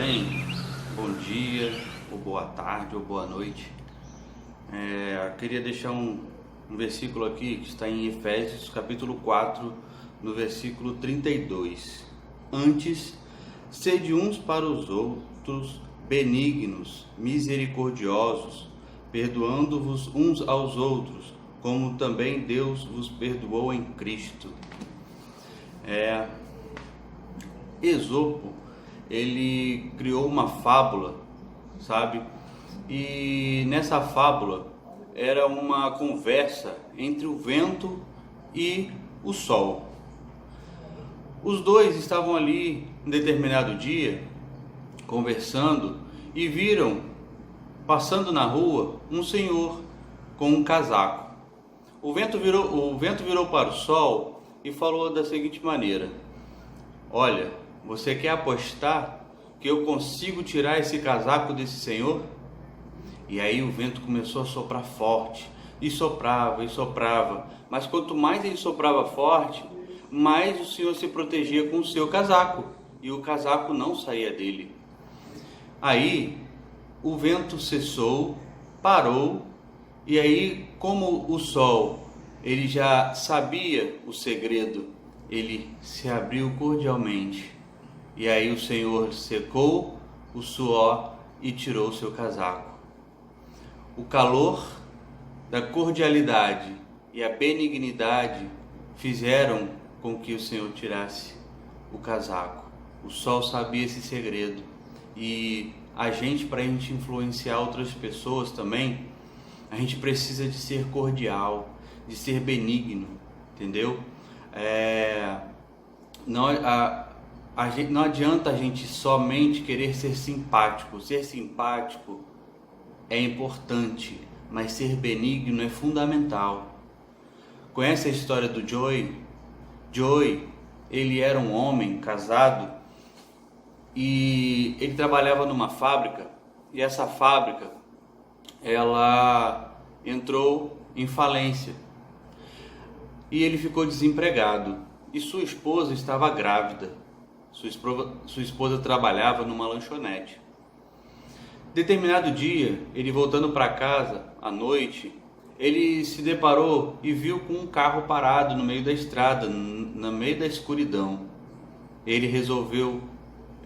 bem? Bom dia, ou boa tarde, ou boa noite. Eu queria deixar um versículo aqui que está em Efésios capítulo 4, no versículo 32. Antes, sede uns para os outros benignos, misericordiosos, perdoando-vos uns aos outros, como também Deus vos perdoou em Cristo. Esopo, ele criou uma fábula, sabe? E nessa fábula era uma conversa entre o vento e o sol. Os dois estavam ali em determinado dia conversando e viram, passando na rua, um senhor com um casaco. O vento virou para o sol e falou da seguinte maneira: olha, você quer apostar que eu consigo tirar esse casaco desse senhor? E aí o vento começou a soprar forte, e soprava, mas quanto mais ele soprava forte, mais o senhor se protegia com o seu casaco, e o casaco não saía dele. Aí o vento cessou, parou, e aí, como o sol, ele já sabia o segredo, ele se abriu cordialmente. E aí o Senhor secou o suor e tirou o seu casaco. O calor da cordialidade e a benignidade fizeram com que o Senhor tirasse o casaco. O sol sabia esse segredo. E para a gente influenciar outras pessoas também, a gente precisa de ser cordial, de ser benigno, entendeu? Não adianta a gente somente querer ser simpático. Ser simpático é importante, mas ser benigno é fundamental. Conhece a história do Joey? Joey, ele era um homem casado e ele trabalhava numa fábrica, e essa fábrica ela entrou em falência e ele ficou desempregado, e sua esposa estava grávida. Sua esposa trabalhava numa lanchonete. Determinado dia, ele voltando para casa à noite, ele se deparou e viu com um carro parado no meio da estrada, no meio da escuridão. Ele resolveu: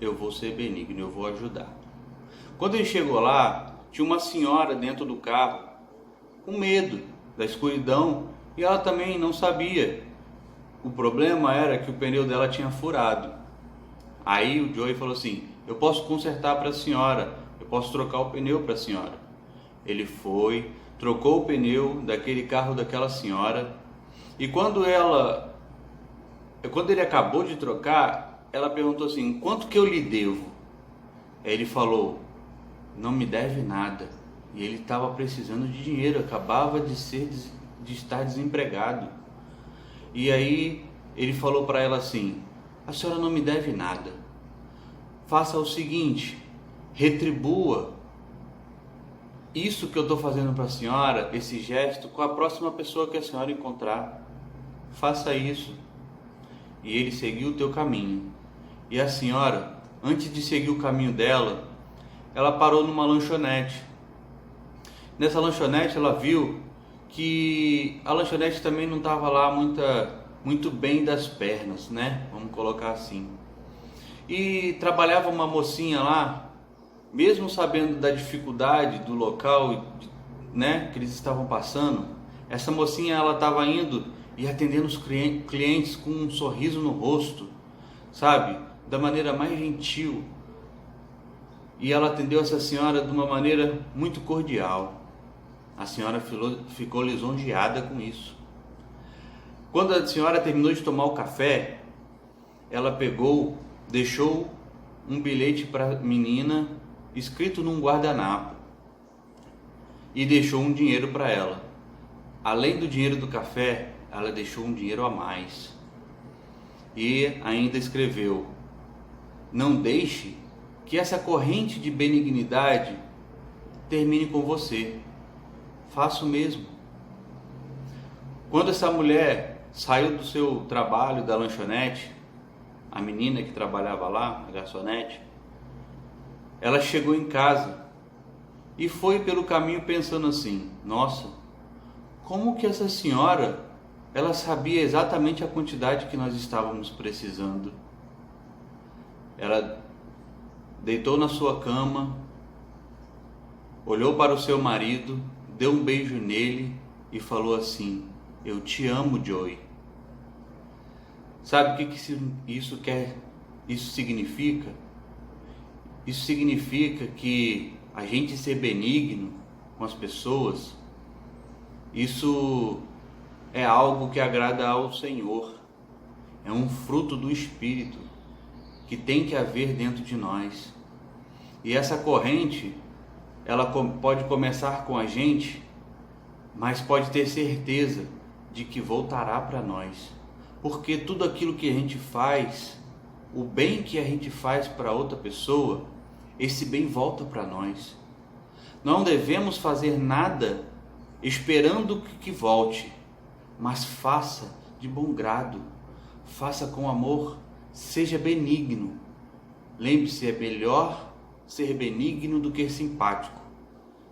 eu vou ser benigno, eu vou ajudar. Quando ele chegou lá, tinha uma senhora dentro do carro, com medo da escuridão, e ela também não sabia. O problema era que o pneu dela tinha furado. Aí o Joey falou assim: eu posso consertar para a senhora, eu posso trocar o pneu para a senhora. Ele foi, trocou o pneu daquele carro daquela senhora, e quando ele acabou de trocar, ela perguntou assim: quanto que eu lhe devo? Aí ele falou: não me deve nada. E ele estava precisando de dinheiro, acabava de estar desempregado. E aí ele falou para ela assim: a senhora não me deve nada. Faça o seguinte, retribua isso que eu estou fazendo para a senhora, esse gesto, com a próxima pessoa que a senhora encontrar. Faça isso. E ele seguiu o teu caminho. E a senhora, antes de seguir o caminho dela, ela parou numa lanchonete. Nessa lanchonete ela viu que a lanchonete também não estava lá muito bem das pernas, né? Vamos colocar assim. E trabalhava uma mocinha lá, mesmo sabendo da dificuldade do local, né, que eles estavam passando. Essa mocinha, ela estava indo e atendendo os clientes com um sorriso no rosto, sabe? Da maneira mais gentil. E ela atendeu essa senhora de uma maneira muito cordial. A senhora ficou lisonjeada com isso. Quando a senhora terminou de tomar o café, ela deixou um bilhete para a menina escrito num guardanapo e deixou um dinheiro para ela. Além do dinheiro do café, ela deixou um dinheiro a mais. E ainda escreveu: não deixe que essa corrente de benignidade termine com você. Faça o mesmo. Quando essa mulher saiu do seu trabalho da lanchonete, a menina que trabalhava lá, a garçonete, ela chegou em casa e foi pelo caminho pensando assim: nossa, como que essa senhora, ela sabia exatamente a quantidade que nós estávamos precisando. Ela deitou na sua cama, olhou para o seu marido, deu um beijo nele e falou assim: eu te amo, Joey. Sabe o que isso significa? Isso significa que a gente ser benigno com as pessoas, isso é algo que agrada ao Senhor. É um fruto do Espírito que tem que haver dentro de nós. E essa corrente, ela pode começar com a gente, mas pode ter certeza de que voltará para nós. Porque tudo aquilo que a gente faz, o bem que a gente faz para outra pessoa, esse bem volta para nós. Não devemos fazer nada esperando que volte, mas faça de bom grado, faça com amor, seja benigno. Lembre-se, é melhor ser benigno do que simpático.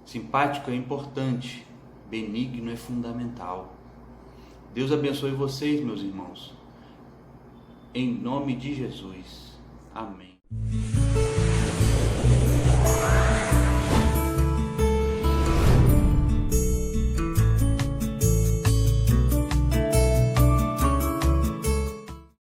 Simpático é importante, benigno é fundamental. Deus abençoe vocês, meus irmãos. Em nome de Jesus. Amém.